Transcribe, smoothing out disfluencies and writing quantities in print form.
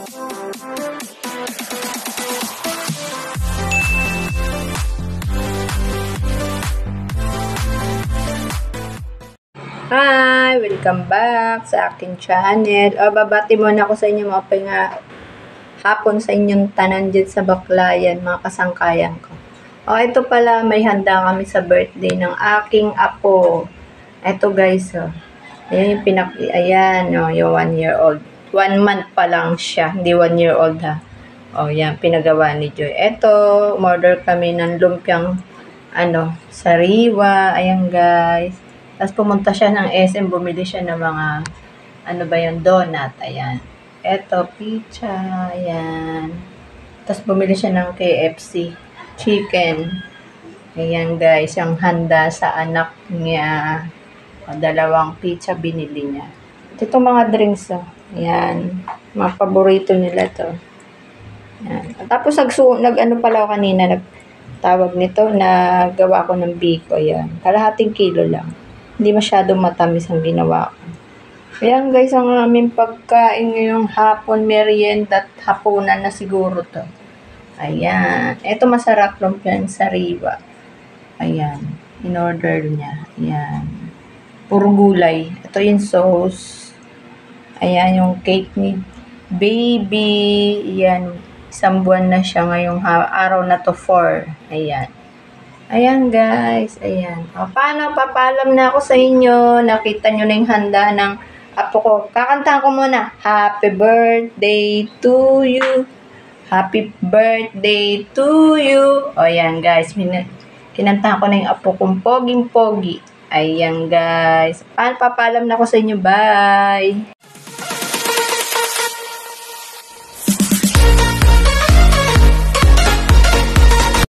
Hi! Welcome back sa aking channel. Babati muna ako sa inyo mga hapon sa inyong tanan dyan sa Baclayan, mga kasangkayan ko. Ito pala, may handa kami sa birthday ng aking apo. Ito guys, ayan yung ayan, yung 1 year old. 1 month pa lang siya, hindi 1 year old ha. Yan, pinagawa ni Joy. Ito, umorder kami ng lumpiang, sariwa. Ayan guys. Tapos pumunta siya ng SM, bumili siya ng mga, donut, ayan. Eto, pizza, ayan. Tapos bumili siya ng KFC, chicken. Ayan guys, yung handa sa anak niya. 2 pizza binili niya. Ito mga drinks, ayan. Mga paborito nila to. Ayan. Tapos nag-ano kanina, nagtawag nito, nagawa ko ng biko, ayan. Kalahating kilo lang. Hindi masyadong matamis ang ginawa ko. Ayan guys, ang aming pagkain ngayong hapon, merienda at hapunan na siguro to. Ayan. Ito masarap lumpiang sariwa. Ayan. In-order niya. Ayan. Puro gulay. Ito yung sauce. Ayan yung cake ni baby. Ayan. 1 buwan na siya ngayong araw na to 4. Ayan. Ayan guys, ayan. Paano, papalam na ako sa inyo. Nakita nyo na yung handa ng apo ko. Kakantahan ko muna. Happy birthday to you. Happy birthday to you. Ayan guys, kinantahan ko na yung apo kong poging-pogi. Ayan guys. Paano, papalam na ako sa inyo. Bye!